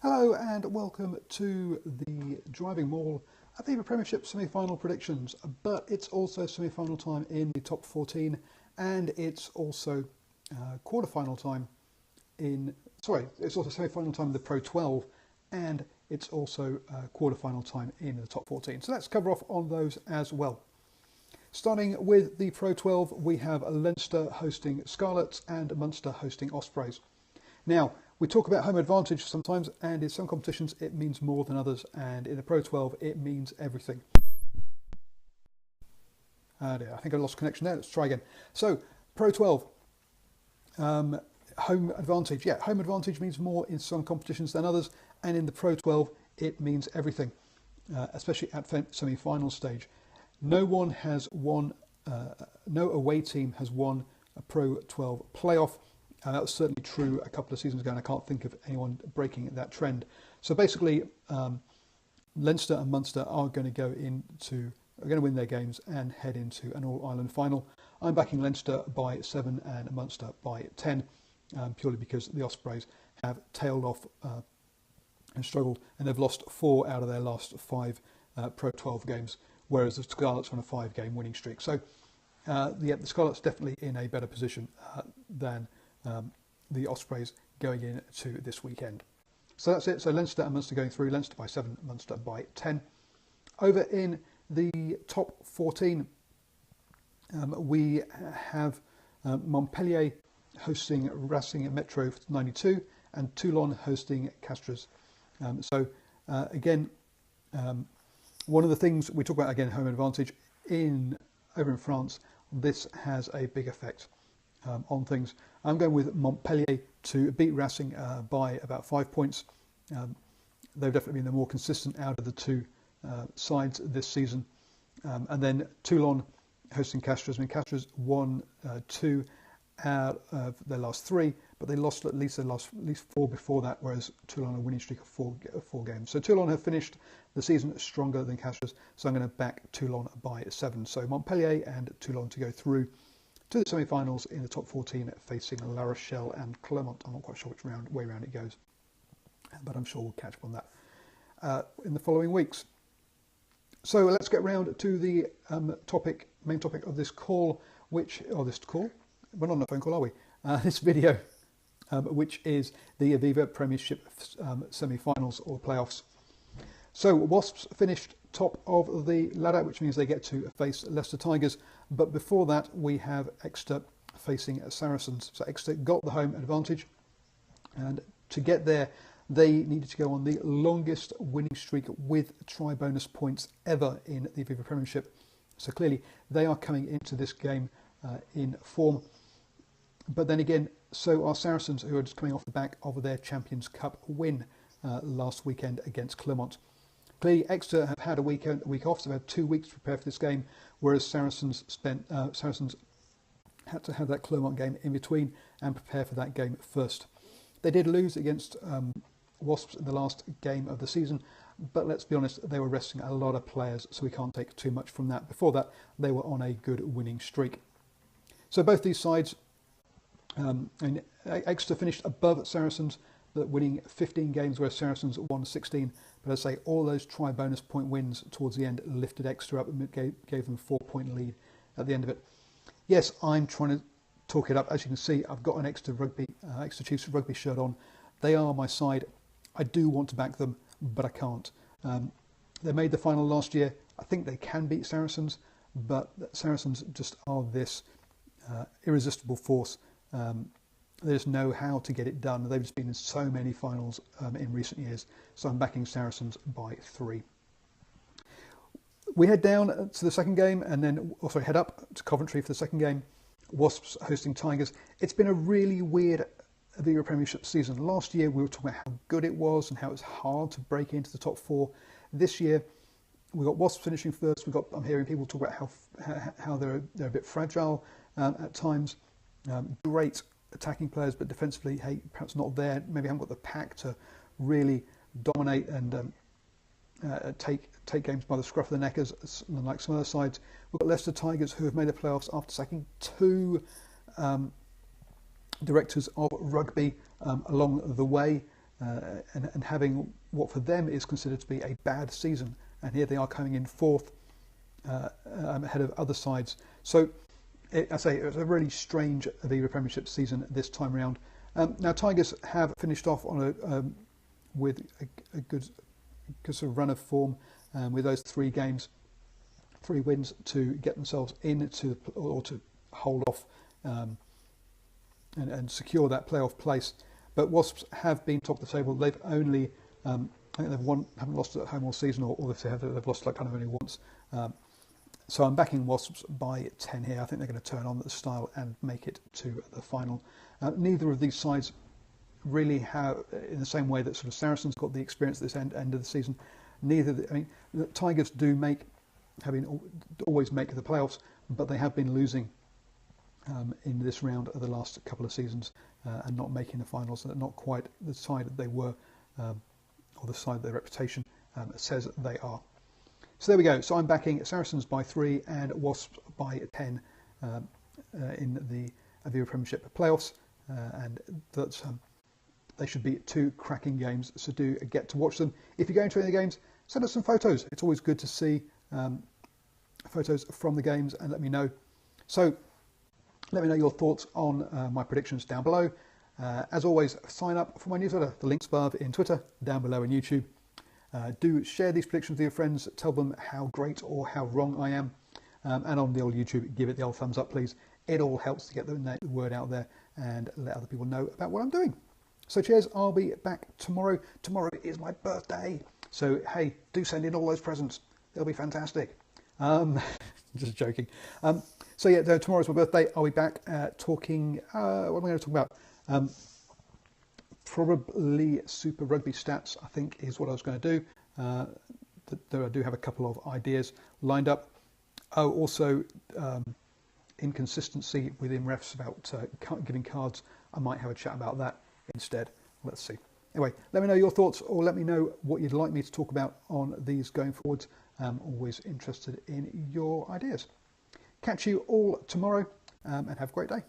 Hello and welcome to the DrivingMaul Aviva Premiership Semifinal Predictions, but it's also semi-final time in the top 14 and it's also quarter-final time it's also semi-final time in the Pro 12 and it's also quarter-final time in the top 14. So let's cover off on those as well. Starting with the Pro 12, we have Leinster hosting Scarlets and Munster hosting Ospreys. Now, we talk about home advantage sometimes, and in some competitions it means more than others, and in the Pro 12 it means everything. I think I lost connection there. Let's try again. So, Pro 12, home advantage. Yeah, home advantage means more in some competitions than others, and in the Pro 12 it means everything, especially at semi-final stage. No away team has won a Pro 12 playoff. That was certainly true a couple of seasons ago, and I can't think of anyone breaking that trend. So basically, Leinster and Munster are going to win their games and head into an All-Ireland final. I'm backing Leinster by 7 and Munster by 10, purely because the Ospreys have tailed off and struggled, and they've lost 4 out of their last 5 Pro 12 games, whereas the Scarlets are on a 5-game winning streak. So, the Scarlets definitely in a better position than the Ospreys going into this weekend. So that's it. So Leinster and Munster going through. Leinster by 7, Munster by 10. Over in the top 14, we have Montpellier hosting Racing Metro 92 and Toulon hosting Castres. Again, one of the things we talk about, again, home advantage over in France, this has a big effect on things. I'm going with Montpellier to beat Racing by about 5 points. They've definitely been the more consistent out of the two sides this season. And then Toulon hosting Castres. I mean, Castres won 2 out of their last 3, but they lost at least 4 before that, whereas Toulon on a winning streak of 4 games. So Toulon have finished the season stronger than Castres, so I'm going to back Toulon by 7. So Montpellier and Toulon to go through to the semi-finals in the top 14, facing La Rochelle and Clermont. I'm not quite sure which way round it goes, but I'm sure we'll catch up on that in the following weeks. So let's get round to the main topic of this call, we're not on a phone call, are we? This video, which is the Aviva Premiership semi-finals or playoffs. So Wasps finished top of the ladder, which means they get to face Leicester Tigers. But before that, we have Exeter facing Saracens. So Exeter got the home advantage, and to get there, they needed to go on the longest winning streak with try-bonus points ever in the Aviva Premiership. So clearly, they are coming into this game in form. But then again, so are Saracens, who are just coming off the back of their Champions Cup win last weekend against Clermont. Clearly, Exeter have had a week off, so they've had 2 weeks to prepare for this game, whereas Saracens had to have that Clermont game in between and prepare for that game first. They did lose against Wasps in the last game of the season, but let's be honest, they were resting a lot of players, so we can't take too much from that. Before that, they were on a good winning streak. So both these sides, Exeter finished above Saracens, but winning 15 games, whereas Saracens won 16. But as I say, all those try-bonus point wins towards the end lifted Exeter up and gave them a 4-point lead at the end of it. Yes, I'm trying to talk it up. As you can see, I've got an Exeter Chiefs rugby shirt on. They are my side. I do want to back them, but I can't. They made the final last year. I think they can beat Saracens, but Saracens just are this irresistible force. They just know how to get it done. They've just been in so many finals in recent years. So I'm backing Saracens by 3. We head down to the second game and then also head up to Coventry for the second game. Wasps hosting Tigers. It's been a really weird Aviva Premiership season. Last year we were talking about how good it was and how it's hard to break into the top 4. This year we got Wasps finishing first. I'm hearing people talk about how they're a bit fragile at times. Great attacking players, but defensively, perhaps not there. Maybe haven't got the pack to really dominate and take games by the scruff of the neck as like some other sides. We've got Leicester Tigers, who have made the playoffs after sacking 2 directors of rugby along the way. and having what for them is considered to be a bad season. And here they are coming in fourth ahead of other sides. So I say it was a really strange Aviva Premiership season this time around. Now Tigers have finished off on with a good sort of run of form with those 3 games, 3 wins to get themselves into or to hold off and secure that playoff place. But Wasps have been top of the table. They've only, I think haven't lost at home all season, or if they have, they've lost like kind of only once. So I'm backing Wasps by 10 here. I think they're going to turn on the style and make it to the final. Neither of these sides really have, in the same way that sort of Saracens got the experience at this end of the season. The Tigers always make the playoffs, but they have been losing in this round of the last couple of seasons and not making the finals. They're not quite the side that they were, or the side their reputation says they are. So there we go. So I'm backing Saracens by 3 and Wasps by 10 in the Aviva Premiership playoffs, and that's they should be 2 cracking games. So do get to watch them. If you're going to any of the games, send us some photos. It's always good to see photos from the games and let me know. So let me know your thoughts on my predictions down below. As always, sign up for my newsletter. The link's above in Twitter, down below in YouTube. Do share these predictions with your friends. Tell them how great or how wrong I am. And on the old YouTube, give it the old thumbs up, please. It all helps to get the word out there and let other people know about what I'm doing. So cheers, I'll be back tomorrow. Tomorrow is my birthday. So, hey, do send in all those presents. They'll be fantastic. Just joking. So yeah, tomorrow's my birthday. I'll be back talking, what am I going to talk about? Probably Super Rugby stats, I think, is what I was going to do. Though I do have a couple of ideas lined up. Oh, also inconsistency within refs about giving cards. I might have a chat about that instead. Let's see. Anyway, let me know your thoughts, or let me know what you'd like me to talk about on these going forwards. I'm always interested in your ideas. Catch you all tomorrow and have a great day.